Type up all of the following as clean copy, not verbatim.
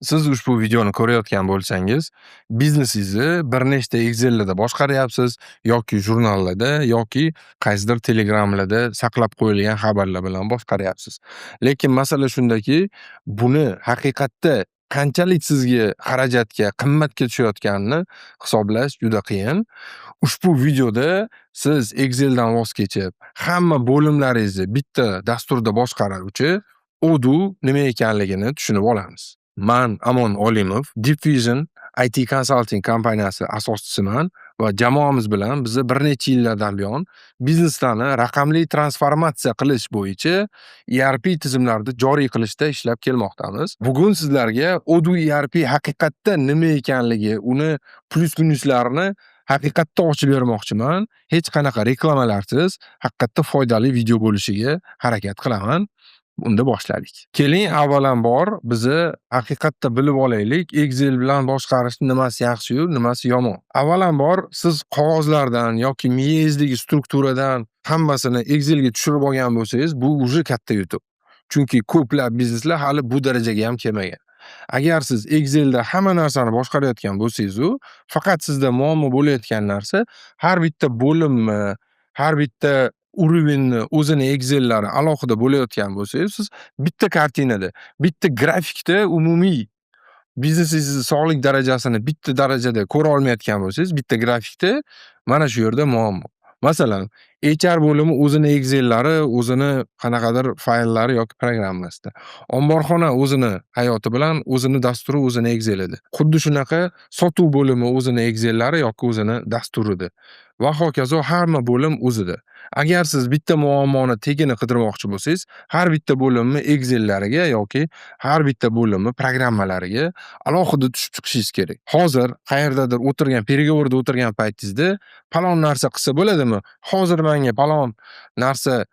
Siz ushbu videoni ko'rayotgan bo'lsangiz, biznesingizni bir nechta Excel'larda boshqaryapsiz yoki jurnallarda yoki qaysidir Telegram'larda saqlab qo'yilgan xabarlar bilan boshqaryapsiz. Lekin masala shundaki, buni haqiqatda qanchalik sizga xarajatga, qimmatga tushayotganini hisoblash juda qiyin. Ushbu videoda siz Excel'dan voz kechib, hamma bo'limlaringizni bitta dasturda boshqaruvchi Odoo nima ekanligini tushunib olamiz. Man Amon Olimov, Diffusion IT Consulting kompaniyasi asoschisiman va jamoamiz bilan biz bir necha yillardan buyon bizneslarni raqamli transformatsiya qilish bo'yicha ERP tizimlarni joriy qilishda ishlab kelmoqdamiz. Bugun sizlarga Odoo ERP haqiqatda nima ekanligi, uni plus-minuslarini haqiqatda ochib bermoqchiman. Hech qanaqa reklamalarsiz, haqiqatda foydali video bo'lishiga harakat qilaman. Unda boshladik. Keling, avvalambor bizni haqiqatda bilib olaylik, Excel bilan boshqarishning nimasi yaxshi-yu, nimasi yomon. Avvalambor siz qog'ozlardan yoki miyangizdagi strukturadan hammasini Excelga tushirib olgan bo'lsangiz, bu uje katta yutuq. Chunki ko'plab bizneslar hali bu darajaga ham kelmagan. Agar siz Excelda hamma narsani boshqarayotgan bo'lsangiz-u, faqat sizda muammo bo'layotgan narsa har bitta bo'limni, har bitta urovenni o'zini Excel'lari alohida bo'layotgan bo'lsangiz, siz bitta kartinada, bitta grafikda umumiy biznesingizni sog'lik darajasini bitta darajada ko'ra olmayotgan bo'lsangiz, bitta grafikda mana shu yerda muammo. Masalan, HR bo'limi o'zini Excel'lari, o'zini qanaqadir fayllari yoki programmasida. Omborxona o'zini hayoti bilan, o'zini dasturi, o'zini Excel'ida. Xuddi shunaqa sotuv bo'limi o'zini Excel'lari yoki o'zini dasturida. Va hokazo hamma bo'lim o'zida. Agar siz bitta muammoni tegini qidirmoqchi bo'lsangiz, har bitta bo'limni Excel'lariga yoki har bitta bo'limni programmalariga alohida tushib chiqishingiz kerak. Hozir qayerdadir o'tirgan, переговорda o'tirgan paytingizda palon narsa qilsa bo'ladimi? Hozir menga palon narsa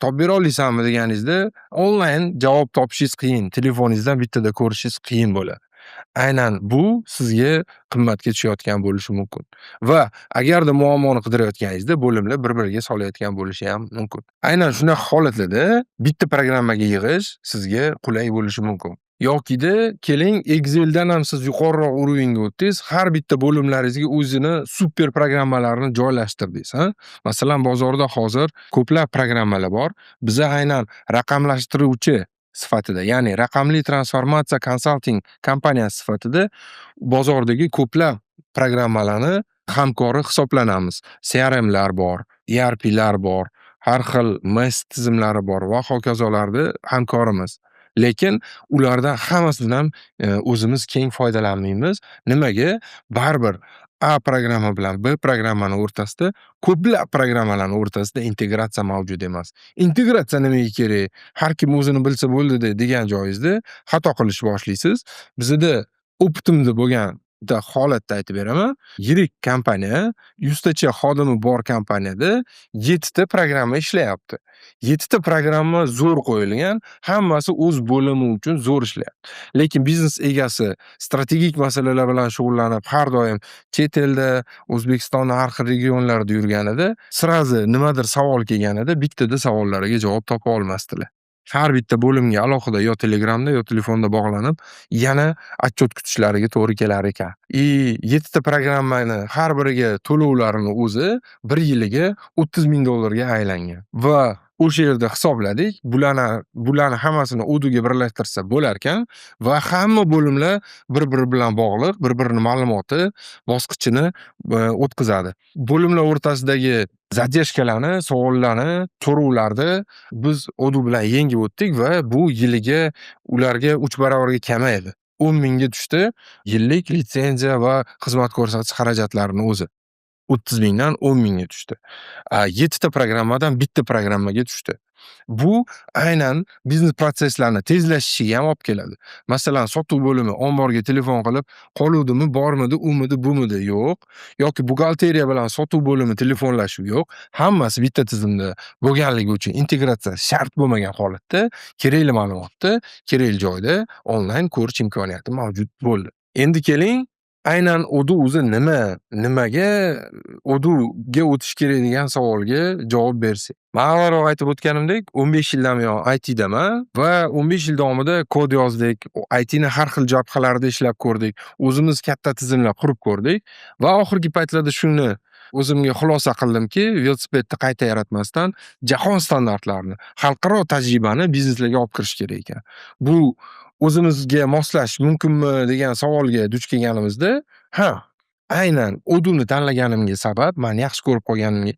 topib bera olaysanmi deganingizda onlayn javob topishingiz qiyin, telefoningizdan bittada ko'rishingiz qiyin bo'ladi. Aynan bu sizga qimmatga tushayotgan bo'lishi mumkin. Va agarda muammoni qidirayotganingizda bo'limlar bir-biriga solayotgan bo'lishi ham mumkin. Aynan shunaqa holatlarda bitta programmaga yig'ish sizga qulay bo'lishi mumkin. Yokida keling, Excel'dan ham siz yuqoriroq urovenga o'tdingiz, har bitta bo'limlaringizga o'zini super programmalarini joylashtirdingiz, ha? Masalan, bozorda hozir ko'plab programmalar bor. Biz aynan raqamlashtiruvchi sifatida, ya'ni raqamli transformatsiya konsalting kompaniyasi sifatida bozordagi ko'plab programmalarni hamkori hisoblanamiz. CRMlar bor, ERPlar bor, har xil MES tizimlari bor va hokazolarda hamkorimiz. Lekin ulardan hammasidan o'zimiz keng foydalanmaymiz. Nimaga? Baribir A programma bilan B programmani o'rtasida ko'plab programmalarning o'rtasida integratsiya mavjud emas. Integratsiya nimaga kerak? Har kim o'zini bilsa bo'ldi degan joyingizda xato qilishni boshlaysiz. Bizda opitimda bo'lgan bitta holatda aytib beraman. Yirik kompaniya, 100 tacha xodimi bor kompaniyada 7 ta programma ishlayapti. 7 ta programma zo'r qo'yilgan, hammasi o'z bo'limi uchun zo'r ishlayapti. Lekin biznes egasi strategik masalalar bilan shug'ullanib, har doim chet elda, O'zbekistonning har xil regionlarida yurganida, sirazi nimadir savol kelganida bittada savollariga javob topa olmasdilar. Har bitta bo'limga alohida yo Telegramda yo telefonda bog'lanib, yana отчет kutishlariga to'g'ri kelar ekan. 7 ta programmani har biriga to'lovlarini o'zi 1 yiliga $30,000 ga aylangan. Va o'sha yerda hisobladik, bularni hammasini Odoo'ga birlashtirsa bo'lar ekan va hamma bo'limlar bir-biri bilan bog'liq, bir-birini ma'lumoti, bosqichini o'tkazadi. Bo'limlar o'rtasidagi zadержкаlarni, savollarni, so'rovlarni biz Odoo bilan yengib o'tdik va bu yiliga ularga 3 barobarga kamaydi. 10,000 ga tushdi. Yillik litsenziya va xizmat ko'rsatish xarajatlarini o'zi 30,000 dan 10,000 ga tushdi. 7 ta programmadan bitta programmaga tushdi. Bu aynan biznes proseslarni tezlashishiga ham olib keladi. Masalan, sotuv bo'limi omborga telefon qilib, qoluvdimi, bormidi, umidi, bumidi yo'q. Yoki buxgalteriya bilan sotuv bo'limi telefonlashuv yo'q. Hammasi bitta tizimda bo'lganligi uchun integratsiya shart bo'lmagan holatda kerakli ma'lumotni kerakli joyda onlayn ko'rish imkoniyati mavjud bo'ldi. Endi keling, aynan o'zi nima? Nimaga o'ga o'tish kerak degan savolga javob bersak. Men avvalroq aytib o'tganimdek, 15 yildan buyon ITdaman va 15 yil davomida kod yozdik. ITni har xil jabhalarida ishlab ko'rdik. O'zimiz katta tizimlar qurib ko'rdik va oxirgi paytlarda shuni o'zimga xulosa qildimki, velosipedni qayta yaratmasdan jahon standartlarini, xalqaro tajribani bizneslarga olib kirish kerak ekan. Bu o'zimizga moslash mumkinmi degan savolga duch kelganimizda, ha, aynan Odoo'ni tanlaganimga sabab, men yaxshi ko'rib qolganimga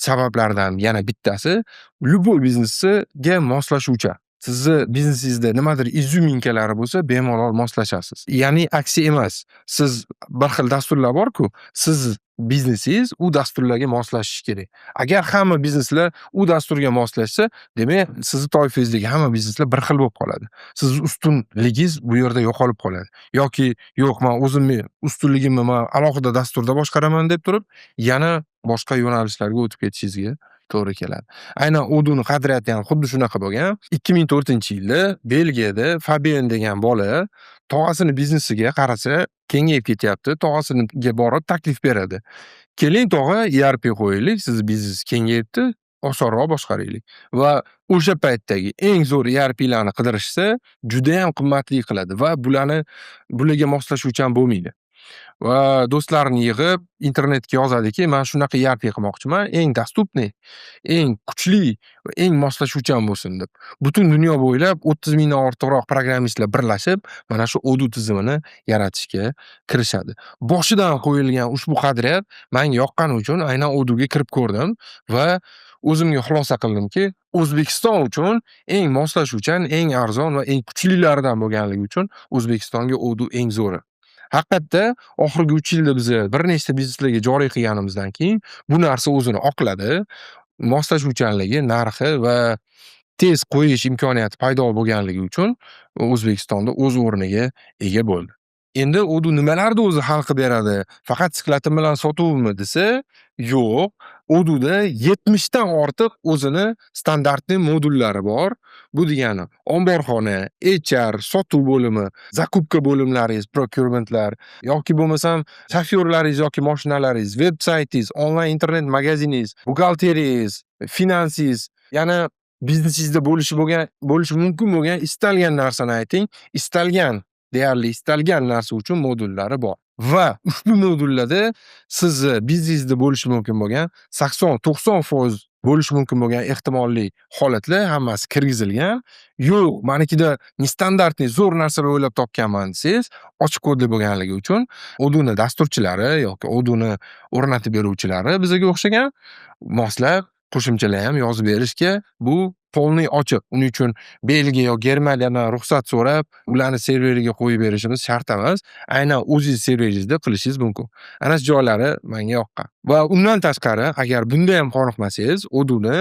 sabablardan yana bittasi, любой biznesga moslashuvchan. Sizni biznesingizda nimadir izyuminkalari bo'lsa, bemalol moslashasiz. Ya'ni aksi emas. Siz bir xil dasturlar bor-ku, siz biznesingiz u dasturlarga moslashishi kerak. Agar hamma bizneslar u dasturga moslashsa, demak, sizni toifangizdagi hamma bizneslar bir xil bo'lib qoladi. Sizni ustunligingiz bu yerda yo'qolib qoladi. Yoki yo'q, men o'zimni ustunligimni men alohida dasturda boshqaraman deb turib, yana boshqa yo'nalishlarga o'tib ketishingizga to'g'ri keladi. Aynan Odoo'ni qadriyati ham xuddi shunaqa bo'lgan. 2004-yilda Belgiyada Fabien degan bola tog'asini biznesiga qarasa, kengayib ketyapti. Tog'asiga borib taklif beradi. Keling tog'a, ERP qo'yaylik, sizni biznes kengayibdi, osonroq boshqaraylik. Va o'sha paytdagi eng zo'r ERPlarni qidirishsa, juda ham qimmatli qiladi va bularga moslashuvchan bo'lmaydi. Va do'stlarini yig'ib internetga yozadiki, "Men shunaqa ERP qilmoqchiman, eng dostupniy, eng kuchli va eng moslashuvchan bo'lsin" deb. Butun dunyo bo'ylab 30 mingdan ortiqroq programmistlar birlashib, mana shu Odoo tizimini yaratishga kirishadi. Boshidan qo'yilgan ushbu qadriyat menga yoqqani uchun aynan Odoo'ga kirib ko'rdim va o'zimga xulosa qildimki, O'zbekiston uchun eng moslashuvchan, eng arzon va eng kuchlilaridan bo'lganligi uchun O'zbekistonga Odoo eng zo'ri. Haqiqatda oxirgi 3 yilda biz bir nechta bizneslarga joriy qilganimizdan keyin bu narsa o'zini oqladi. Moslashuvchanligi, narxi va tez qo'yish imkoniyati paydo bo'lganligi uchun O'zbekistonda o'z o'rniga ega bo'ldi. Endi Odoo nimalarni o'zi hal qilib beradi? Faqat siklatim bilan sotuvmi desa, yo'q. Odoo'da 70 dan ortiq o'zini standartli modullari bor. Bu degani omborxona, HR, sotuv bo'limi, zakupka bo'limlaringiz, procurementlar yoki bo'lmasam shofyorlaringiz yoki mashinalaringiz, veb-saytingiz, onlayn internet magaziningiz, buxgalteriyangiz, finansingiz, yana biznesingizda bo'lishi mumkin bo'lgan istalgan narsani ayting. Istalgan narsa uchun modullari bor. Va ushbu modullarda sizni biznesingizda bo'lishi mumkin bo'lgan 80-90% bo'lishi mumkin bo'lgan ehtimolli holatlar hammasi kirgizilgan. Yo'q, menikida nestandartniy zo'r narsalar o'ylab topganman desangiz, ochiq kodli bo'lganligi uchun Odoo'ni dasturchilari yoki Odoo'ni o'rnatib beruvchilari bizga o'xshagan moslab qo'shimchalar ham yozib berishga bu polniy ochiq. Uning uchun Belgiya yoki Germaniyadan ruxsat so'rab, ularni serveriga qo'yib berishimiz shart emas. Aynan o'zingiz serveringizda qilishingiz mumkin. Ana shu joylari menga yoqqan. Va undan tashqari, agar bunda ham qoniqmasangiz, Odoo'ni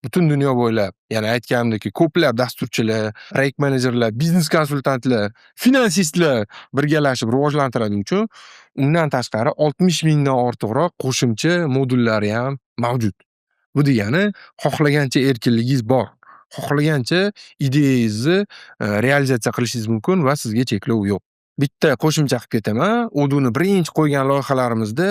butun dunyo bo'ylab, yana aytganimdek, ko'plab dasturchilar, projekt menejerlar, biznes konsultantlar, finansistlar birgalashib rivojlantiradi uchun undan tashqari 60 mingdan ortiqroq qo'shimcha modullari ham mavjud. Bu degani, xohlagancha erkinligingiz bor. Xohlagancha ideyangizni realizatsiya qilishingiz mumkin va sizga cheklov yo'q. Bitta qo'shimcha qilib ketaman. Odoo'ni birinchi qo'ygan loyihalarimizda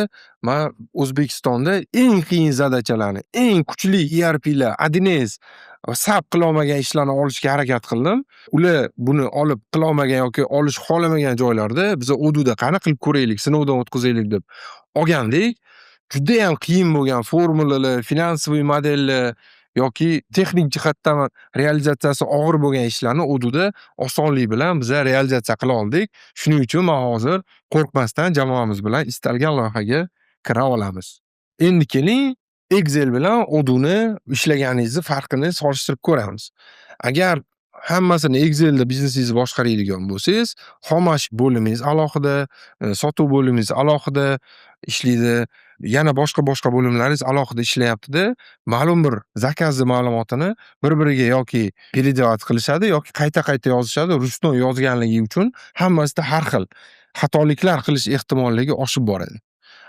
men O'zbekistonda eng qiyin zadachalarni, eng kuchli ERPlar, Adines va SAP qila olmagan ishlarni olishga harakat qildim. Ular buni olib qila olmagan yoki olish xohlamagan joylarda biz Odoo'da qani qilib ko'raylik, sinovdan o'tkazaylik deb olgandik. Juda ham qiyin bo'lgan formulalar, finansiy modellar yoki texnik jihatdan realizatsiyasi og'ir bo'lgan ishlarni Odoo'da osonlik bilan biz realizatsiya qila oldik. Shuning uchun men hozir qo'rqmasdan jamoamiz bilan istalgan loyihaga kira olamiz. Endi keling, Excel bilan Odoo'ni ishlaganingizni farqini solishtirib ko'ramiz. Agar hammasini Excelda biznesingizni boshqaradigan bo'lsangiz, xomash bo'limingiz alohida, sotuv bo'limingiz alohida ishlaydi. Yana boshqa bo'limlaringiz alohida ishlayapti-da, ma'lum bir zakazning ma'lumotini bir-biriga yoki переделать qilishadi yoki qayta-qayta yozishadi. Ruston yozganligi uchun hammasida har xil xatoliklar qilish ehtimolligi oshib boradi.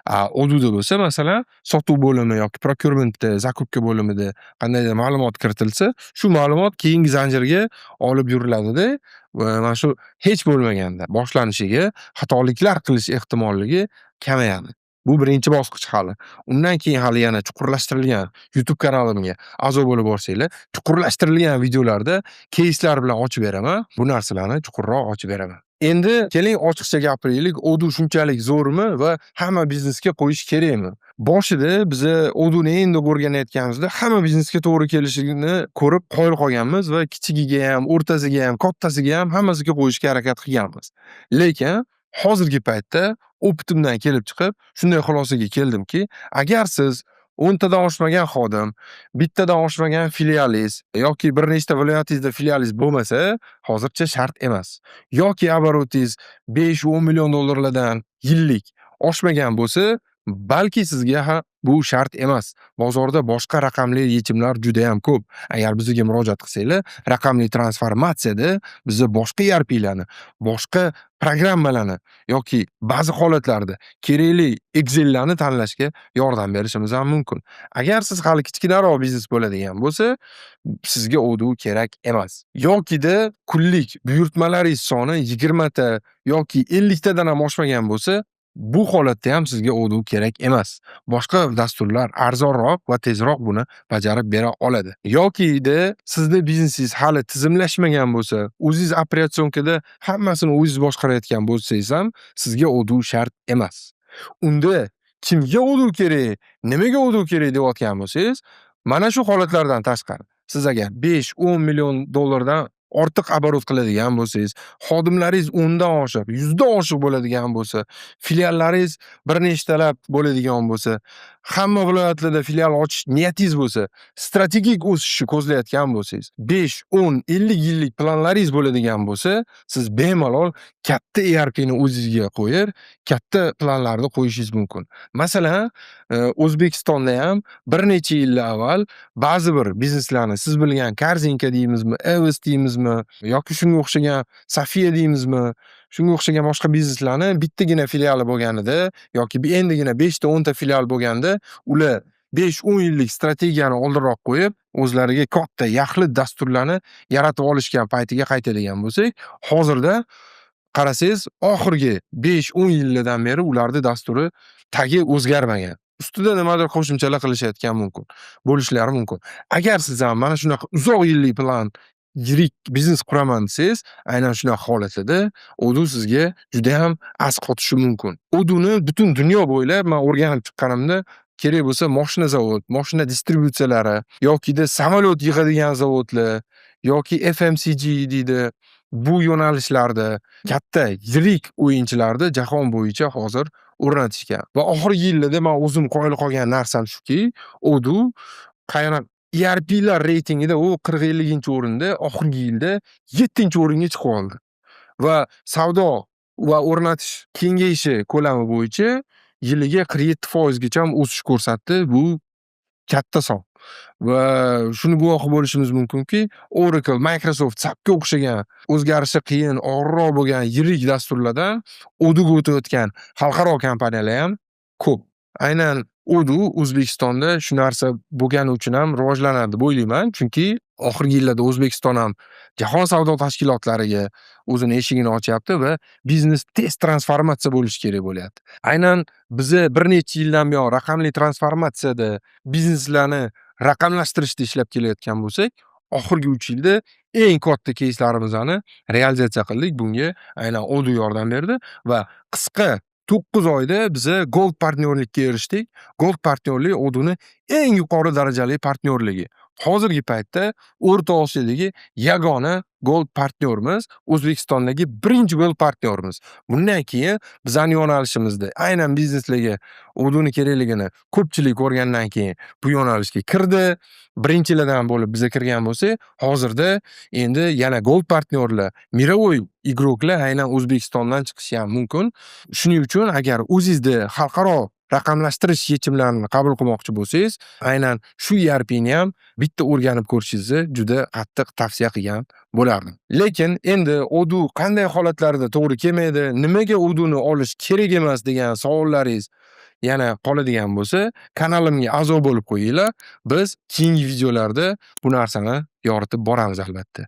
Odoo'da bo'lsa, masalan, sotuv bo'limi yoki procurementda, zakupka bo'limida qandaydir ma'lumot kiritilsa, shu ma'lumot keyingi zanjirga olib yuriladida, mana shu hech bo'lmaganda boshlanishiga xatoliklar qilish ehtimolligi kamayadi. Bu birinchi bosqich hali. Undan keyin hali yana chuqurlashtirilgan YouTube kanalimga a'zo bo'lib borsanglar, chuqurlashtirilgan videolarda keyslar bilan ochib beraman. Bu narsalarni chuqurroq ochib beraman. Endi keling ochiqcha gapiraylik, Odoo shunchalik zo'rmi va hamma biznesga qo'yish kerakmi? Boshida biza Odooni endi o'rganayotganimizda hamma biznesga to'g'ri kelishini ko'rib qoyil qolganmiz va kichigiga ham, o'rtasiga ham, kattasiga ham hammasiga qo'yishga harakat qilganmiz. Lekin hozirgi paytda opitimdan kelib chiqib, shunday xulosaga keldimki, agar siz 10 tadan oshmagan xodim, bittadan oshmagan filialingiz yoki bir nechta viloyatingizda filialingiz bo'lmasa, hozircha shart emas. Yoki обороtingiz 5-10 million dollarlardan yillik oshmagan bo'lsa, balki sizga bu shart emas. Bozorda boshqa raqamli yechimlar juda ham ko'p. Agar bizga murojaat qilsanglar, raqamli transformatsiyada biza boshqa ERPlarni, boshqa programmalarni yoki ba'zi holatlarda kerakli Excel'larni tanlashga yordam berishimiz ham mumkin. Agar siz hali kichkinaroq biznes bo'ladigan bo'lsa, sizga Odoo kerak emas. Yokida kunlik buyurtmalaringiz soni 20 ta yoki 50 tadan ham oshmagan bo'lsa, bu holatda ham sizga Odoo kerak emas. Boshqa dasturlar arzonroq va tezroq buni bajarib bera oladi. Yokida sizni biznesingiz hali tizimlashmagan bo'lsa, o'zingiz operatsionkada hammasini o'zingiz boshqarayotgan bo'lsangiz ham, sizga Odoo shart emas. Unda kimga Odoo kerak, nimaga Odoo kerak deyotgan bo'lsangiz, mana shu holatlardan tashqari, siz agar 5-10 million dollardan ortiq оборот qiladigan bo'lsangiz, xodimlaringiz 10 dan oshiq, 100 dan oshiq bo'ladigan bo'lsa, filiallaringiz bir nechtalab bo'ladigan bo'lsa, hamma viloyatlarda filial ochish niyatingiz bo'lsa, strategik o'sishni ko'zlayotgan bo'lsangiz, 5, 10, 50 yillik planlaringiz bo'ladigan bo'lsa, siz bemalol katta ERPni o'zingizga qo'yib, katta planlarni qo'yishingiz mumkin. Masalan, O'zbekistonda ham bir necha yillar avval ba'zi bir bizneslarni siz bilgan Korzinka deymizmi, Evis deymizmi yoki shunga o'xshagan Safiya deymizmi, shunga o'xshagan boshqa bizneslarni bittagina filiali bo'lganida yoki endigina 5 ta 10 ta filial bo'lganda, ular 5-10 yillik strategiyani oldinroq qo'yib, o'zlariga katta yaxlit dasturlarni yaratib olishgan paytiga qaytadigan bo'lsak, hozirda qarasangiz, oxirgi 5-10 yillardan beri ularning dasturi tagi o'zgarmagan. Ustida nimadir qo'shimchalar qilishayotgan mumkin, bo'lishlari mumkin. Agar siz ham mana shunaqa uzoq yillik plan, yirik biznes quraman desangiz, aynan shunaqa holatlarda Odoo sizga juda ham asqotishi mumkin. Odooni butun dunyo bo'ylab men o'rganib chiqqanimda, kerak bo'lsa moshina zavod, moshina distributsiyalari yokida samolyot yig'adigan zavodlar yoki FMCG deydi, bu yo'nalishlarda katta yirik o'yinchilarni jahon bo'yicha hozir o'rnatishgan. Va oxirgi yillarda men o'zim qoyil qolgan narsam shuki, Odoo ERPlar reytingida u 40-50 o'rinda, oxirgi yilda 7-o'ringa chiqib oldi. Va savdo va o'rnatish kengayishi ko'lami bo'yicha yiliga 47% gacha o'sish ko'rsatdi. Bu katta son. Va shuni guvohi bo'lishimiz mumkinki, Oracle, Microsoft, SAPga o'xshagan o'zgarishi qiyin, og'irroq bo'lgan yirik dasturlardan Odooga o'tayotgan xalqaro kompaniyalar ham ko'p. Aynan Odoo O'zbekistonda shu narsa bo'lgani uchun ham rivojlanadi deb o'ylayman, chunki oxirgi yillarda O'zbekiston ham jahon savdo tashkilotlariga o'zini eshigini ochyapti va biznes tez transformatsiya bo'lishi kerak bo'lyapti. Aynan biza bir necha yildan buyon raqamli transformatsiyada bizneslarni raqamlashtirishda ishlab kelayotgan bo'lsak, oxirgi 3 yilda eng katta keyslarimizni realizatsiya qildik. Bunga aynan Odoo yordam berdi va qisqa 9 oyda biza Gold partnyorlikka erishdik. Gold partnyorlik Odoo'ning eng yuqori darajali partnyorligi. Hozirgi paytda O'rta Osiyodagi yagona Gold partnyorimiz, O'zbekistondagi birinchi Gold partnyorimiz. Bundan keyin bizning yo'nalishimizda aynan bizneslarga Odoo'ning kerakligini ko'pchilik ko'rgandan keyin bu yo'nalishga kirdi. Birinchilardan bo'lib biza kirgan bo'lsak, hozirda endi yana Gold partnyorlar, mirovoy igroklar aynan O'zbekistondan chiqishi ham mumkin. Shuning uchun agar o'zingizda xalqaro raqamlashtirish yechimlarini qabul qilmoqchi bo'lsangiz, aynan shu ERPni ham bitta o'rganib ko'rishingizni juda qattiq tavsiya qilgan bo'lardim. Lekin endi Odoo qanday holatlarda to'g'ri kelmaydi, nimaga Odoo'ni olish kerak emas degan savollaringiz yana qoladigan bo'lsa, kanalimga a'zo bo'lib qo'yinglar. Biz keyingi videolarda bu narsani yoritib boramiz albatta.